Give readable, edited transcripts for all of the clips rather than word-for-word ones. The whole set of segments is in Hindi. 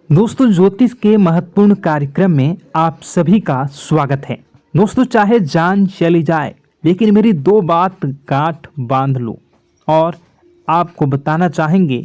दोस्तों, ज्योतिष के महत्वपूर्ण कार्यक्रम में आप सभी का स्वागत है। दोस्तों, चाहे जान चली जाए लेकिन मेरी दो बात गांठ बांध लो। और आपको बताना चाहेंगे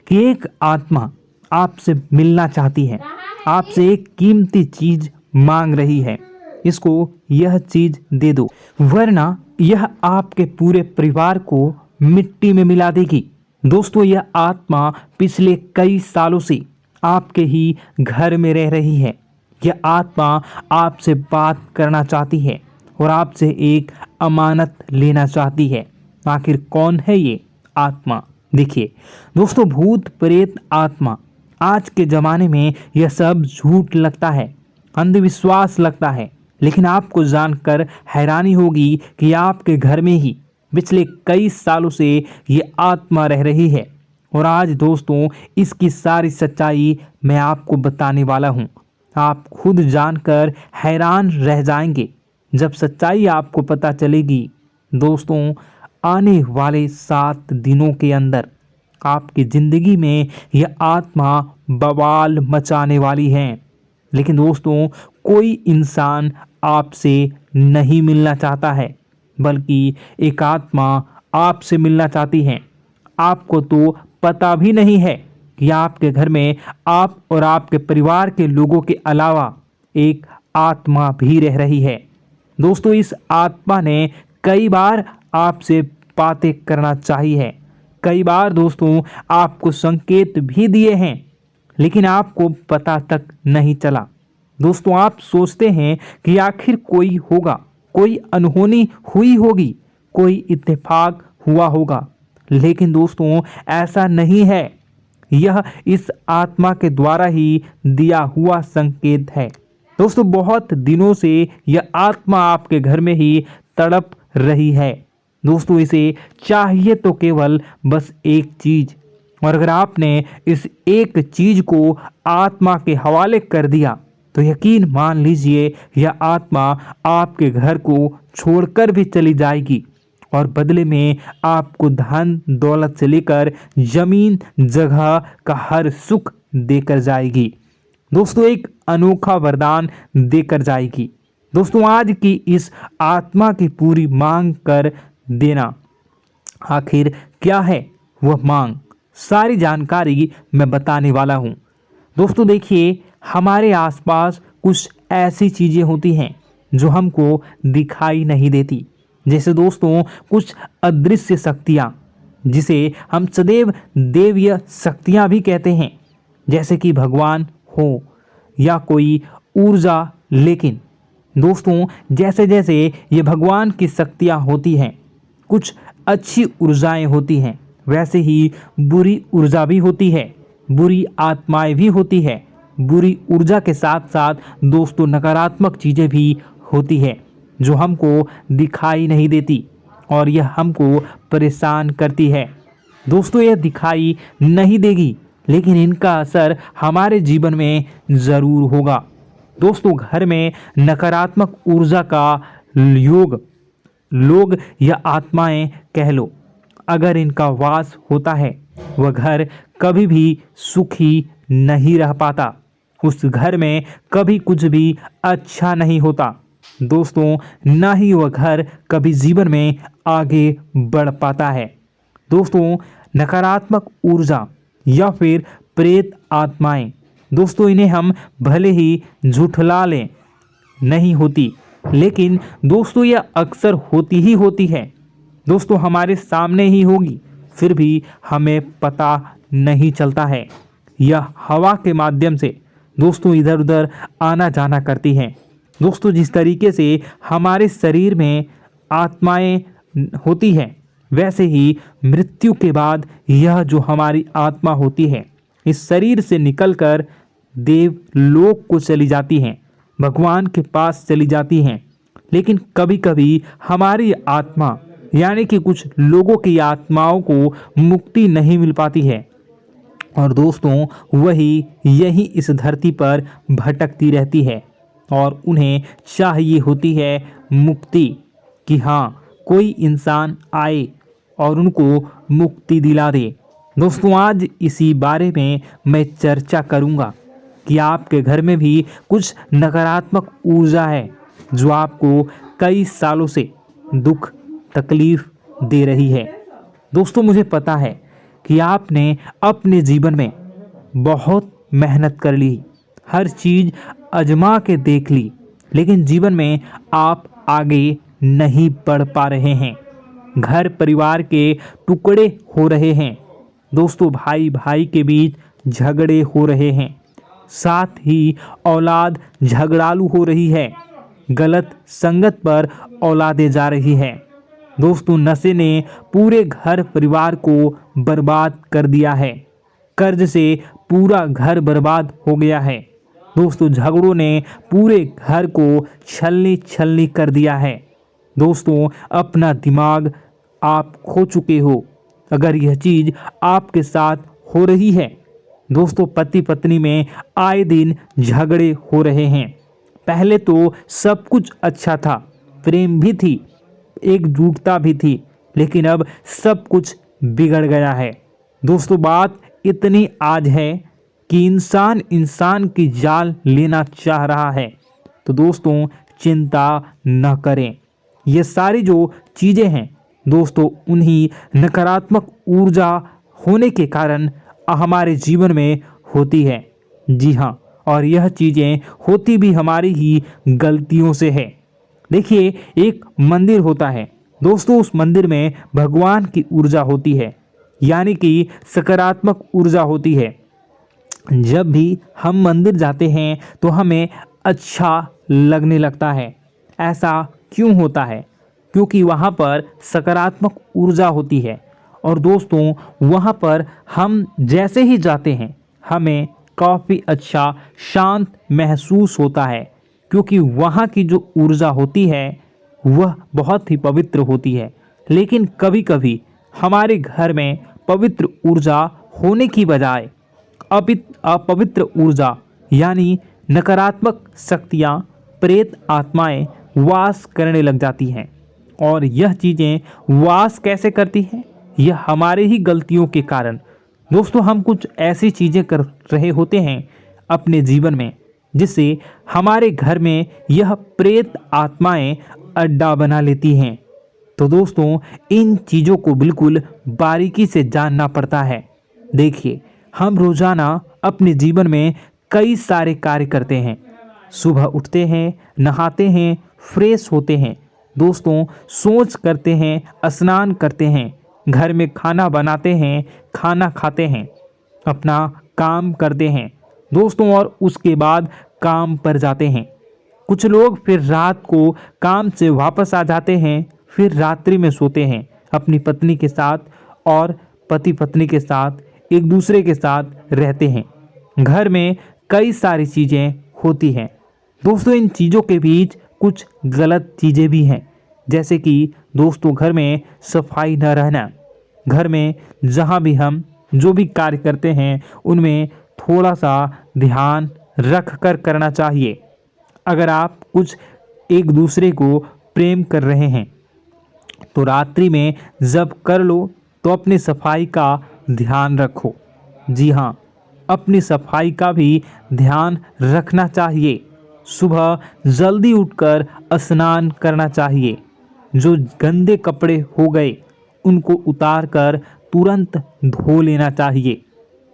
कि एक आत्मा आपसे मिलना चाहती है, आपसे एक कीमती चीज मांग रही है। इसको यह चीज दे दो, वरना यह आपके पूरे परिवार को मिट्टी में मिला देगी। दोस्तों, यह आत्मा पिछले कई सालों से आपके ही घर में रह रही है। यह आत्मा आपसे बात करना चाहती है और आपसे एक अमानत लेना चाहती है। आखिर कौन है ये आत्मा? देखिए दोस्तों, भूत प्रेत आत्मा, आज के ज़माने में यह सब झूठ लगता है, अंधविश्वास लगता है, लेकिन आपको जानकर हैरानी होगी कि आपके घर में ही पिछले कई सालों से ये आत्मा रह रही है। और आज दोस्तों, इसकी सारी सच्चाई मैं आपको बताने वाला हूँ। आप खुद जानकर हैरान रह जाएंगे जब सच्चाई आपको पता चलेगी। दोस्तों, आने वाले 7 दिनों के अंदर आपकी ज़िंदगी में यह आत्मा बवाल मचाने वाली है। लेकिन दोस्तों, कोई इंसान आपसे नहीं मिलना चाहता है, बल्कि एक आत्मा आपसे मिलना चाहती है। आपको तो पता भी नहीं है कि आपके घर में आप और आपके परिवार के लोगों के अलावा एक आत्मा भी रह रही है। दोस्तों, इस आत्मा ने कई बार आपसे बातें करना चाहिए है, कई बार दोस्तों आपको संकेत भी दिए हैं, लेकिन आपको पता तक नहीं चला। दोस्तों, आप सोचते हैं कि आखिर कोई होगा, कोई अनहोनी हुई होगी, कोई इत्तेफाक हुआ होगा, लेकिन दोस्तों ऐसा नहीं है। यह इस आत्मा के द्वारा ही दिया हुआ संकेत है। दोस्तों, बहुत दिनों से यह आत्मा आपके घर में ही तड़प रही है। दोस्तों, इसे चाहिए तो केवल बस एक चीज, और अगर आपने इस एक चीज को आत्मा के हवाले कर दिया तो यकीन मान लीजिए यह आत्मा आपके घर को छोड़कर भी चली जाएगी और बदले में आपको धन दौलत से लेकर जमीन जगह का हर सुख देकर जाएगी। दोस्तों, एक अनोखा वरदान देकर जाएगी। दोस्तों, आज की इस आत्मा की पूरी मांग कर देना। आखिर क्या है वह मांग? सारी जानकारी मैं बताने वाला हूँ। दोस्तों देखिए, हमारे आसपास कुछ ऐसी चीज़ें होती हैं जो हमको दिखाई नहीं देती, जैसे दोस्तों कुछ अदृश्य शक्तियाँ, जिसे हम सदैव देवीय शक्तियाँ भी कहते हैं, जैसे कि भगवान हो या कोई ऊर्जा। लेकिन दोस्तों, जैसे जैसे ये भगवान की शक्तियाँ होती हैं, कुछ अच्छी ऊर्जाएं होती हैं, वैसे ही बुरी ऊर्जा भी होती है, बुरी आत्माएं भी होती है। बुरी ऊर्जा के साथ साथ दोस्तों नकारात्मक चीज़ें भी होती है जो हमको दिखाई नहीं देती और यह हमको परेशान करती है। दोस्तों, यह दिखाई नहीं देगी, लेकिन इनका असर हमारे जीवन में ज़रूर होगा। दोस्तों, घर में नकारात्मक ऊर्जा का योग, लोग या आत्माएं कह लो, अगर इनका वास होता है, वह घर कभी भी सुखी नहीं रह पाता। उस घर में कभी कुछ भी अच्छा नहीं होता। दोस्तों, ना ही वह घर कभी जीवन में आगे बढ़ पाता है। दोस्तों, नकारात्मक ऊर्जा या फिर प्रेत आत्माएं, दोस्तों इन्हें हम भले ही झुठला लें नहीं होती, लेकिन दोस्तों यह अक्सर होती ही होती है। दोस्तों, हमारे सामने ही होगी, फिर भी हमें पता नहीं चलता है। यह हवा के माध्यम से दोस्तों इधर उधर आना जाना करती हैं। दोस्तों, जिस तरीके से हमारे शरीर में आत्माएं होती हैं, वैसे ही मृत्यु के बाद यह जो हमारी आत्मा होती है, इस शरीर से निकलकर देवलोक को चली जाती हैं, भगवान के पास चली जाती हैं। लेकिन कभी कभी हमारी आत्मा यानी कि कुछ लोगों की आत्माओं को मुक्ति नहीं मिल पाती है, और दोस्तों वही यही इस धरती पर भटकती रहती है और उन्हें चाहिए होती है मुक्ति, कि हाँ कोई इंसान आए और उनको मुक्ति दिला दे। दोस्तों, आज इसी बारे में मैं चर्चा करूँगा कि आपके घर में भी कुछ नकारात्मक ऊर्जा है जो आपको कई सालों से दुख तकलीफ दे रही है। दोस्तों, मुझे पता है कि आपने अपने जीवन में बहुत मेहनत कर ली, हर चीज़ आजमा के देख ली, लेकिन जीवन में आप आगे नहीं बढ़ पा रहे हैं। घर परिवार के टुकड़े हो रहे हैं। दोस्तों, भाई भाई के बीच झगड़े हो रहे हैं। साथ ही औलाद झगड़ालू हो रही है। गलत संगत पर औलादें जा रही है। दोस्तों, नशे ने पूरे घर परिवार को बर्बाद कर दिया है। कर्ज से पूरा घर बर्बाद हो गया है। दोस्तों, झगड़ों ने पूरे घर को छलनी छलनी कर दिया है। दोस्तों, अपना दिमाग आप खो चुके हो अगर यह चीज़ आपके साथ हो रही है। दोस्तों, पति पत्नी में आए दिन झगड़े हो रहे हैं। पहले तो सब कुछ अच्छा था, प्रेम भी थी, एकजुटता भी थी, लेकिन अब सब कुछ बिगड़ गया है। दोस्तों, बात इतनी आज है कि इंसान इंसान की जान लेना चाह रहा है। तो दोस्तों, चिंता न करें। ये सारी जो चीज़ें हैं दोस्तों, उन्हीं नकारात्मक ऊर्जा होने के कारण हमारे जीवन में होती है। जी हाँ, और यह चीज़ें होती भी हमारी ही गलतियों से है। देखिए, एक मंदिर होता है दोस्तों, उस मंदिर में भगवान की ऊर्जा होती है, यानी कि सकारात्मक ऊर्जा होती है। जब भी हम मंदिर जाते हैं तो हमें अच्छा लगने लगता है। ऐसा क्यों होता है? क्योंकि वहाँ पर सकारात्मक ऊर्जा होती है। और दोस्तों, वहाँ पर हम जैसे ही जाते हैं हमें काफ़ी अच्छा शांत महसूस होता है, क्योंकि वहाँ की जो ऊर्जा होती है वह बहुत ही पवित्र होती है। लेकिन कभी कभी हमारे घर में पवित्र ऊर्जा होने की बजाय अपवित्र ऊर्जा यानी नकारात्मक शक्तियाँ, प्रेत आत्माएं वास करने लग जाती हैं। और यह चीज़ें वास कैसे करती हैं? यह हमारे ही गलतियों के कारण। दोस्तों, हम कुछ ऐसी चीज़ें कर रहे होते हैं अपने जीवन में जिससे हमारे घर में यह प्रेत आत्माएं अड्डा बना लेती हैं। तो दोस्तों, इन चीज़ों को बिल्कुल बारीकी से जानना पड़ता है। देखिए, हम रोज़ाना अपने जीवन में कई सारे कार्य करते हैं। सुबह उठते हैं, नहाते हैं, फ्रेश होते हैं। दोस्तों, सोच करते हैं, स्नान करते हैं, घर में खाना बनाते हैं, खाना खाते हैं, अपना काम करते हैं दोस्तों, और उसके बाद काम पर जाते हैं। कुछ लोग फिर रात को काम से वापस आ जाते हैं, फिर रात्रि में सोते हैं अपनी पत्नी के साथ, और पति पत्नी के साथ एक दूसरे के साथ रहते हैं। घर में कई सारी चीज़ें होती हैं दोस्तों। इन चीज़ों के बीच कुछ गलत चीज़ें भी हैं, जैसे कि दोस्तों, घर में सफाई न रहना। घर में जहाँ भी हम जो भी कार्य करते हैं उनमें थोड़ा सा ध्यान रख कर करना चाहिए। अगर आप कुछ एक दूसरे को प्रेम कर रहे हैं तो रात्रि में जब कर लो तो अपनी सफाई का ध्यान रखो। जी हाँ, अपनी सफाई का भी ध्यान रखना चाहिए। सुबह जल्दी उठकर स्नान करना चाहिए। जो गंदे कपड़े हो गए उनको उतार कर तुरंत धो लेना चाहिए।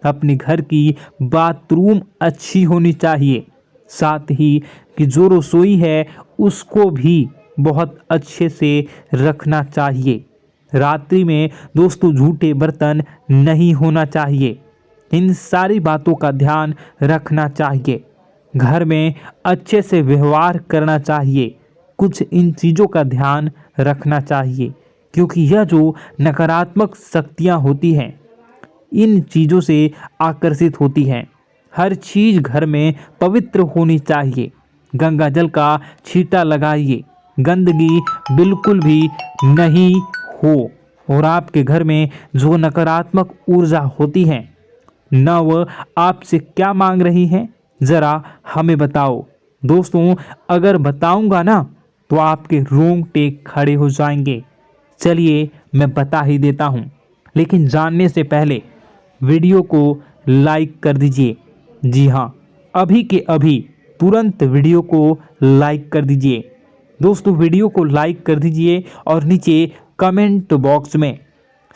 अपने घर की बाथरूम अच्छी होनी चाहिए। साथ ही कि जो रसोई है उसको भी बहुत अच्छे से रखना चाहिए। रात्रि में दोस्तों, झूठे बर्तन नहीं होना चाहिए। इन सारी बातों का ध्यान रखना चाहिए। घर में अच्छे से व्यवहार करना चाहिए। कुछ इन चीज़ों का ध्यान रखना चाहिए, क्योंकि यह जो नकारात्मक शक्तियाँ होती हैं इन चीज़ों से आकर्षित होती हैं। हर चीज़ घर में पवित्र होनी चाहिए। गंगा जल का छींटा लगाइए, गंदगी बिल्कुल भी नहीं हो। और आपके घर में जो नकारात्मक ऊर्जा होती है न वह आपसे क्या मांग रही है, ज़रा हमें बताओ। दोस्तों, अगर बताऊंगा ना तो आपके रोंगटे खड़े हो जाएंगे। चलिए मैं बता ही देता हूँ, लेकिन जानने से पहले वीडियो को लाइक कर दीजिए। जी हाँ, अभी के अभी तुरंत वीडियो को लाइक कर दीजिए। दोस्तों वीडियो को लाइक कर दीजिए और नीचे कमेंट बॉक्स में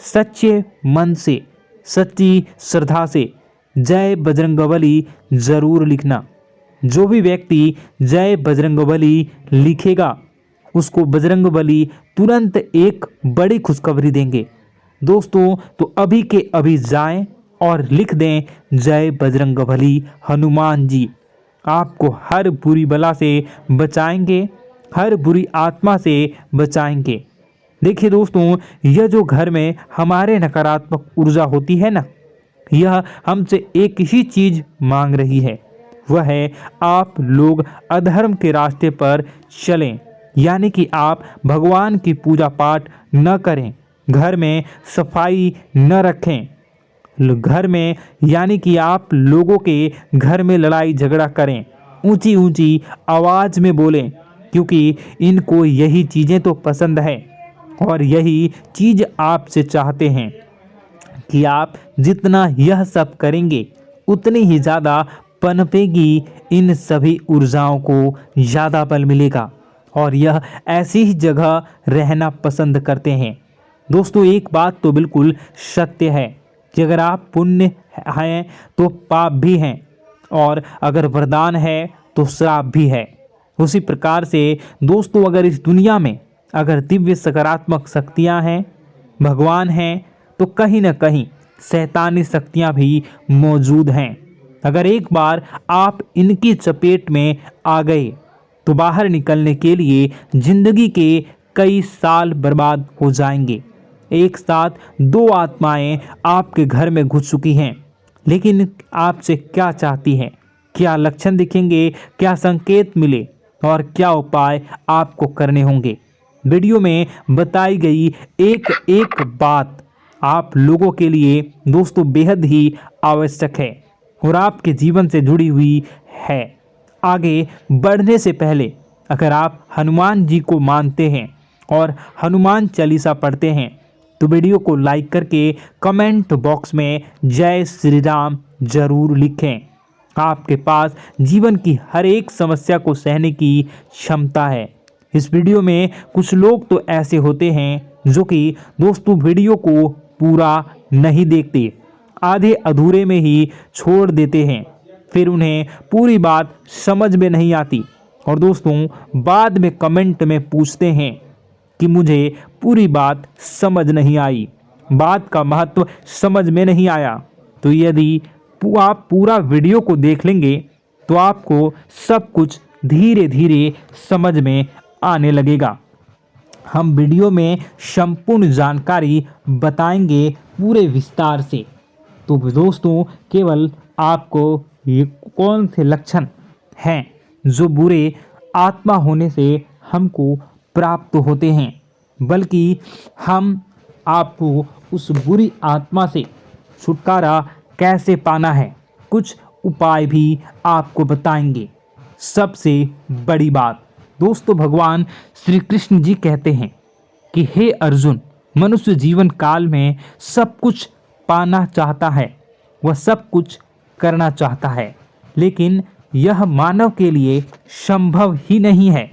सच्चे मन से, सच्ची श्रद्धा से जय बजरंगबली ज़रूर लिखना। जो भी व्यक्ति जय बजरंगबली लिखेगा उसको बजरंगबली तुरंत एक बड़ी खुशखबरी देंगे। दोस्तों तो अभी के अभी जाएं और लिख दें जय बजरंगबली हनुमान जी। आपको हर बुरी बला से बचाएंगे, हर बुरी आत्मा से बचाएंगे। देखिए दोस्तों, यह जो घर में हमारे नकारात्मक ऊर्जा होती है ना, यह हमसे एक ही चीज़ मांग रही है, वह है आप लोग अधर्म के रास्ते पर चलें, यानी कि आप भगवान की पूजा पाठ न करें, घर में सफाई न रखें, घर में यानी कि आप लोगों के घर में लड़ाई झगड़ा करें, ऊंची ऊंची आवाज़ में बोलें, क्योंकि इनको यही चीज़ें तो पसंद है और यही चीज़ आपसे चाहते हैं कि आप जितना यह सब करेंगे उतनी ही ज़्यादा पनपेगी इन सभी ऊर्जाओं को ज़्यादा बल मिलेगा और यह ऐसी ही जगह रहना पसंद करते हैं। दोस्तों एक बात तो बिल्कुल सत्य है कि अगर आप पुण्य हैं तो पाप भी हैं और अगर वरदान है तो श्राप भी है। उसी प्रकार से दोस्तों अगर इस दुनिया में अगर दिव्य सकारात्मक शक्तियां हैं, भगवान हैं, तो कहीं ना कहीं शैतानी शक्तियां भी मौजूद हैं। अगर एक बार आप इनकी चपेट में आ गए तो बाहर निकलने के लिए जिंदगी के कई साल बर्बाद हो जाएंगे। एक साथ दो आत्माएं आपके घर में घुस चुकी हैं, लेकिन आपसे क्या चाहती हैं, क्या लक्षण दिखेंगे, क्या संकेत मिले और क्या उपाय आपको करने होंगे। वीडियो में बताई गई एक एक बात आप लोगों के लिए दोस्तों बेहद ही आवश्यक है और आपके जीवन से जुड़ी हुई है। आगे बढ़ने से पहले अगर आप हनुमान जी को मानते हैं और हनुमान चालीसा पढ़ते हैं तो वीडियो को लाइक करके कमेंट बॉक्स में जय श्री राम जरूर लिखें। आपके पास जीवन की हर एक समस्या को सहने की क्षमता है। इस वीडियो में कुछ लोग तो ऐसे होते हैं जो कि दोस्तों वीडियो को पूरा नहीं देखते, आधे अधूरे में ही छोड़ देते हैं, फिर उन्हें पूरी बात समझ में नहीं आती और दोस्तों बाद में कमेंट में पूछते हैं कि मुझे पूरी बात समझ नहीं आई, बात का महत्व समझ में नहीं आया। तो यदि आप पूरा वीडियो को देख लेंगे तो आपको सब कुछ धीरे धीरे समझ में आने लगेगा। हम वीडियो में संपूर्ण जानकारी बताएंगे पूरे विस्तार से। तो दोस्तों केवल आपको ये कौन से लक्षण हैं जो बुरे आत्मा होने से हमको प्राप्त होते हैं, बल्कि हम आपको उस बुरी आत्मा से छुटकारा कैसे पाना है, कुछ उपाय भी आपको बताएंगे। सबसे बड़ी बात दोस्तों, भगवान श्री कृष्ण जी कहते हैं कि हे अर्जुन, मनुष्य जीवन काल में सब कुछ पाना चाहता है, वह सब कुछ करना चाहता है, लेकिन यह मानव के लिए संभव ही नहीं है।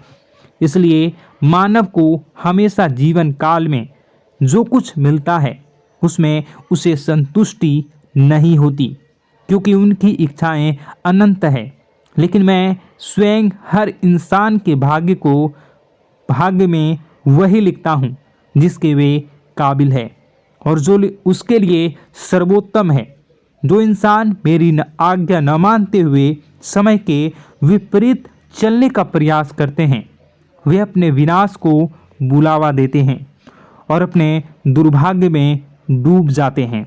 इसलिए मानव को हमेशा जीवन काल में जो कुछ मिलता है उसमें उसे संतुष्टि नहीं होती, क्योंकि उनकी इच्छाएं अनंत है। लेकिन मैं स्वयं हर इंसान के भाग्य में वही लिखता हूँ जिसके वे काबिल है और जो उसके लिए सर्वोत्तम है। जो इंसान मेरी आज्ञा न मानते हुए समय के विपरीत चलने का प्रयास करते हैं, वे अपने विनाश को बुलावा देते हैं और अपने दुर्भाग्य में डूब जाते हैं।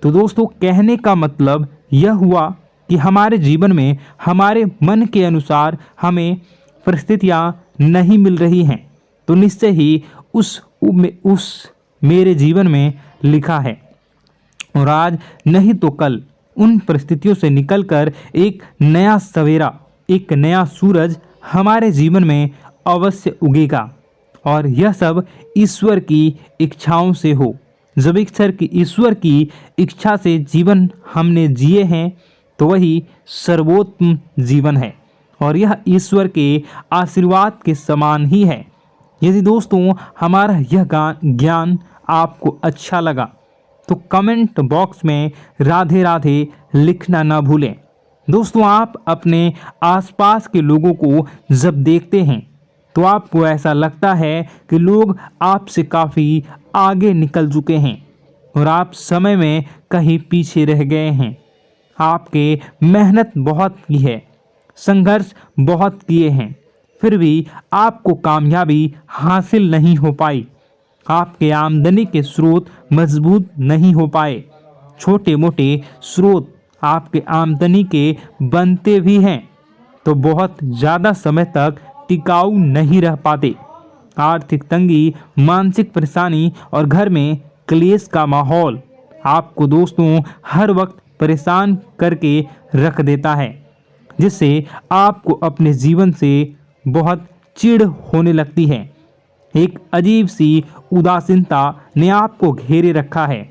तो दोस्तों कहने का मतलब यह हुआ कि हमारे जीवन में हमारे मन के अनुसार हमें परिस्थितियां नहीं मिल रही हैं, तो निश्चय ही उस मेरे जीवन में लिखा है और आज नहीं तो कल उन परिस्थितियों से निकलकर एक नया सवेरा, एक नया सूरज हमारे जीवन में अवश्य उगेगा और यह सब ईश्वर की इच्छाओं से हो। जब ईश्वर की इच्छा से जीवन हमने जिए हैं तो वही सर्वोत्तम जीवन है और यह ईश्वर के आशीर्वाद के समान ही है। यदि दोस्तों हमारा यह ज्ञान आपको अच्छा लगा तो कमेंट बॉक्स में राधे राधे लिखना ना भूलें। दोस्तों आप अपने आसपास के लोगों को जब देखते हैं तो आपको ऐसा लगता है कि लोग आपसे काफ़ी आगे निकल चुके हैं और आप समय में कहीं पीछे रह गए हैं। आपके मेहनत बहुत की है, संघर्ष बहुत किए हैं, फिर भी आपको कामयाबी हासिल नहीं हो पाई। आपके आमदनी के स्रोत मजबूत नहीं हो पाए। छोटे मोटे स्रोत आपके आमदनी के बनते भी हैं तो बहुत ज़्यादा समय तक टिकाऊ नहीं रह पाते। आर्थिक तंगी, मानसिक परेशानी और घर में क्लेश का माहौल आपको दोस्तों हर वक्त परेशान करके रख देता है, जिससे आपको अपने जीवन से बहुत चिढ़ होने लगती है। एक अजीब सी उदासीनता ने आपको घेरे रखा है।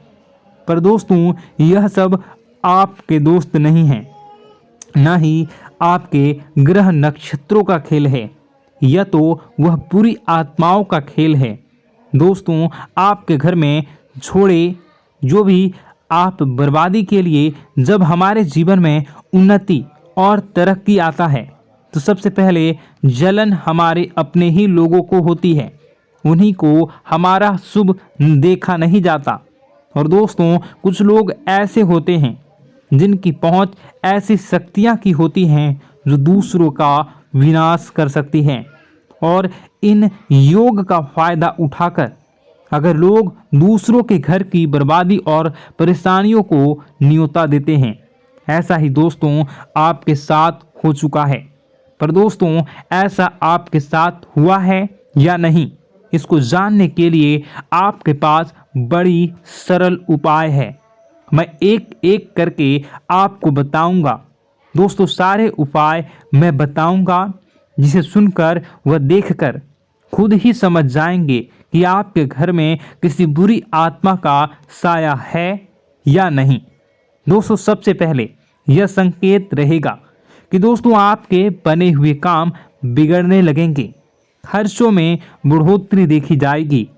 पर दोस्तों यह सब आपके दोस्त नहीं हैं, न ही आपके ग्रह नक्षत्रों का खेल है, यह तो वह बुरी आत्माओं का खेल है। दोस्तों आपके घर में छोड़े जो भी आप बर्बादी के लिए जब हमारे जीवन में उन्नति और तरक्की आता है तो सबसे पहले जलन हमारे अपने ही लोगों को होती है, उन्हीं को हमारा शुभ देखा नहीं जाता। और दोस्तों कुछ लोग ऐसे होते हैं जिनकी पहुंच ऐसी शक्तियां की होती हैं जो दूसरों का विनाश कर सकती हैं और इन योग का फायदा उठाकर अगर लोग दूसरों के घर की बर्बादी और परेशानियों को न्योता देते हैं। ऐसा ही दोस्तों आपके साथ हो चुका है। पर दोस्तों ऐसा आपके साथ हुआ है या नहीं, इसको जानने के लिए आपके पास बड़ी सरल उपाय है। मैं एक एक करके आपको बताऊंगा। दोस्तों सारे उपाय मैं बताऊंगा, जिसे सुनकर व देखकर खुद ही समझ जाएंगे कि आपके घर में किसी बुरी आत्मा का साया है या नहीं। दोस्तों सबसे पहले यह संकेत रहेगा कि दोस्तों आपके बने हुए काम बिगड़ने लगेंगे, खर्चों में बढ़ोतरी देखी जाएगी,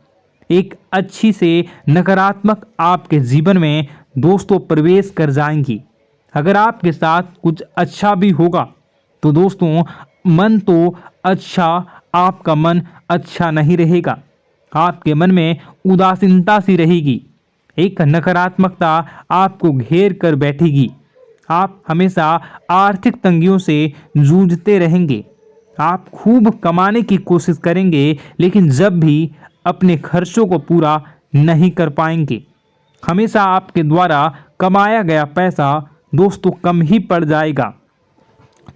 एक अच्छी से नकारात्मक आपके जीवन में दोस्तों प्रवेश कर जाएंगी। अगर आपके साथ कुछ अच्छा भी होगा तो दोस्तों मन तो अच्छा, आपका मन अच्छा नहीं रहेगा। आपके मन में उदासीनता सी रहेगी, एक नकारात्मकता आपको घेर कर बैठेगी। आप हमेशा आर्थिक तंगियों से जूझते रहेंगे। आप खूब कमाने की कोशिश करेंगे लेकिन जब भी अपने खर्चों को पूरा नहीं कर पाएंगे। हमेशा आपके द्वारा कमाया गया पैसा दोस्तों कम ही पड़ जाएगा।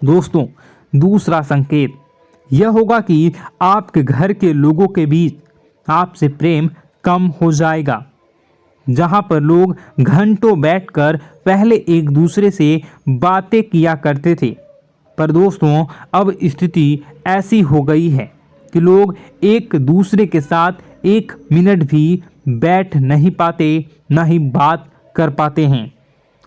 दोस्तों दूसरा संकेत यह होगा कि आपके घर के लोगों के बीच आपसे प्रेम कम हो जाएगा। जहां पर लोग घंटों बैठकर पहले एक दूसरे से बातें किया करते थे, पर दोस्तों अब स्थिति ऐसी हो गई है कि लोग एक दूसरे के साथ एक मिनट भी बैठ नहीं पाते, ना ही बात कर पाते हैं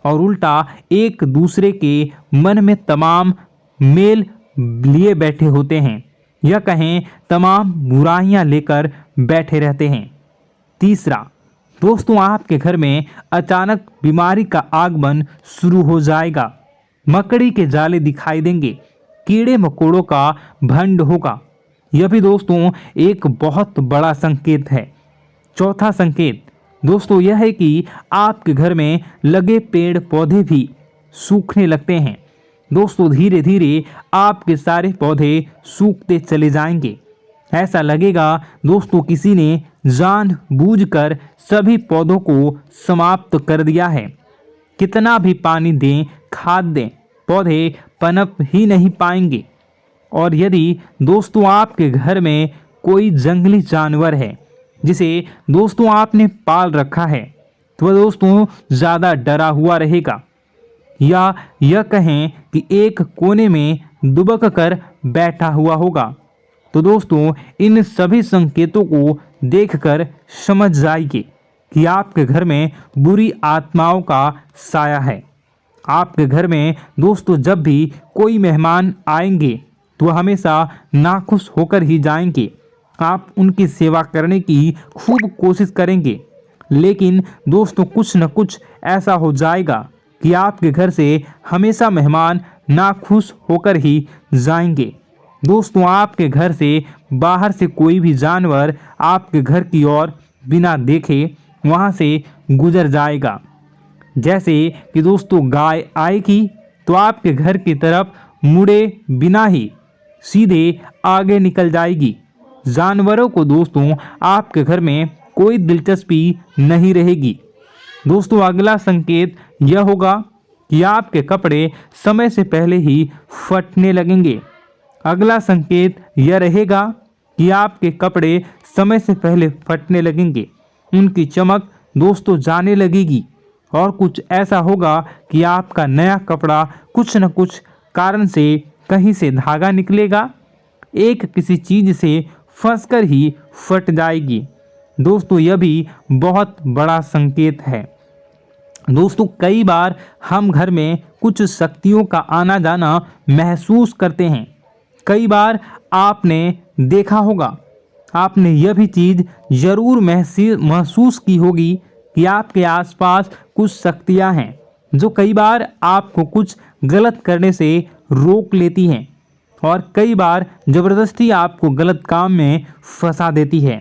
और उल्टा एक दूसरे के मन में तमाम मेल लिए बैठे होते हैं, या कहें तमाम बुराइयां लेकर बैठे रहते हैं। तीसरा दोस्तों आपके घर में अचानक बीमारी का आगमन शुरू हो जाएगा। मकड़ी के जाले दिखाई देंगे, कीड़े मकोड़ों का भंड होगा। यह भी दोस्तों एक बहुत बड़ा संकेत है। चौथा संकेत दोस्तों यह है कि आपके घर में लगे पेड़ पौधे भी सूखने लगते हैं। दोस्तों धीरे धीरे आपके सारे पौधे सूखते चले जाएंगे। ऐसा लगेगा दोस्तों किसी ने जानबूझकर सभी पौधों को समाप्त कर दिया है। कितना भी पानी दें, खाद दें, पौधे पनप ही नहीं पाएंगे। और यदि दोस्तों आपके घर में कोई जंगली जानवर है जिसे दोस्तों आपने पाल रखा है तो वह दोस्तों ज़्यादा डरा हुआ रहेगा, या यह कहें कि एक कोने में दुबक कर बैठा हुआ होगा, तो दोस्तों इन सभी संकेतों को देखकर समझ जाइए कि आपके घर में बुरी आत्माओं का साया है। आपके घर में दोस्तों जब भी कोई मेहमान आएंगे तो हमेशा नाखुश होकर ही जाएंगे। आप उनकी सेवा करने की खूब कोशिश करेंगे, लेकिन दोस्तों कुछ न कुछ ऐसा हो जाएगा कि आपके घर से हमेशा मेहमान नाखुश होकर ही जाएंगे। दोस्तों आपके घर से बाहर से कोई भी जानवर आपके घर की ओर बिना देखे वहां से गुजर जाएगा। जैसे कि दोस्तों गाय आएगी तो आपके घर की तरफ मुड़े बिना ही सीधे आगे निकल जाएगी। जानवरों को दोस्तों आपके घर में कोई दिलचस्पी नहीं रहेगी। दोस्तों अगला संकेत यह होगा कि आपके कपड़े समय से पहले ही फटने लगेंगे। अगला संकेत यह रहेगा कि आपके कपड़े समय से पहले फटने लगेंगे, उनकी चमक दोस्तों जाने लगेगी और कुछ ऐसा होगा कि आपका नया कपड़ा कुछ न कुछ कारण से कहीं से धागा निकलेगा, एक किसी चीज से फंसकर ही फट जाएगी। दोस्तों यह भी बहुत बड़ा संकेत है। दोस्तों कई बार हम घर में कुछ शक्तियों का आना जाना महसूस करते हैं। कई बार आपने देखा होगा, आपने यह भी चीज़ ज़रूर महसूस की होगी कि आपके आसपास कुछ शक्तियां हैं जो कई बार आपको कुछ गलत करने से रोक लेती हैं और कई बार ज़बरदस्ती आपको गलत काम में फंसा देती है।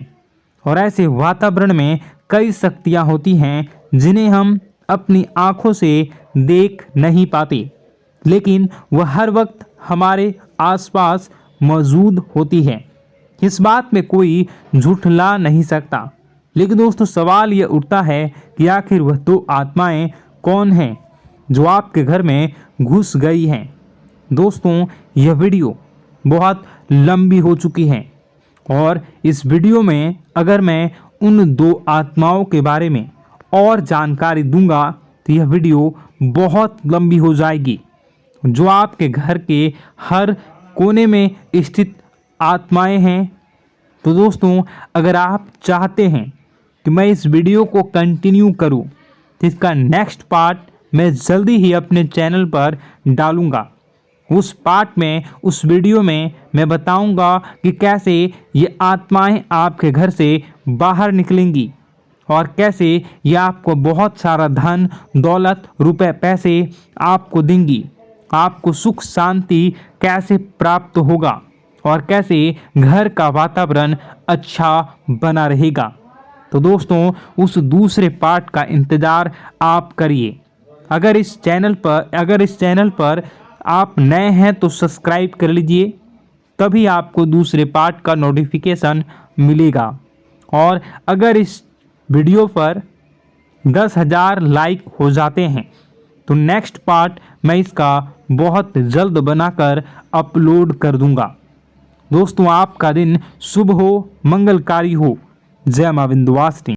और ऐसे वातावरण में कई शक्तियां होती हैं जिन्हें हम अपनी आँखों से देख नहीं पाते, लेकिन वह हर वक्त हमारे आसपास मौजूद होती है। इस बात में कोई झूठला नहीं सकता। लेकिन दोस्तों सवाल यह उठता है कि आखिर वह दो आत्माएं कौन हैं जो आपके घर में घुस गई हैं। दोस्तों यह वीडियो बहुत लंबी हो चुकी है और इस वीडियो में अगर मैं उन दो आत्माओं के बारे में और जानकारी दूंगा तो यह वीडियो बहुत लंबी हो जाएगी। जो आपके घर के हर कोने में स्थित आत्माएं हैं। तो दोस्तों अगर आप चाहते हैं कि मैं इस वीडियो को कंटिन्यू करूं तो इसका नेक्स्ट पार्ट मैं जल्दी ही अपने चैनल पर डालूंगा। उस पार्ट में, उस वीडियो में मैं बताऊंगा कि कैसे ये आत्माएं आपके घर से बाहर निकलेंगी और कैसे ये आपको बहुत सारा धन दौलत रुपए पैसे आपको देंगी, आपको सुख शांति कैसे प्राप्त होगा और कैसे घर का वातावरण अच्छा बना रहेगा। तो दोस्तों उस दूसरे पार्ट का इंतज़ार आप करिए। अगर इस चैनल पर आप नए हैं तो सब्सक्राइब कर लीजिए, तभी आपको दूसरे पार्ट का नोटिफिकेशन मिलेगा। और अगर इस वीडियो पर 10,000 लाइक हो जाते हैं तो नेक्स्ट पार्ट मैं इसका बहुत जल्द बनाकर अपलोड कर दूंगा। दोस्तों आपका दिन शुभ हो, मंगलकारी हो। जय मां विंध्यवासिनी।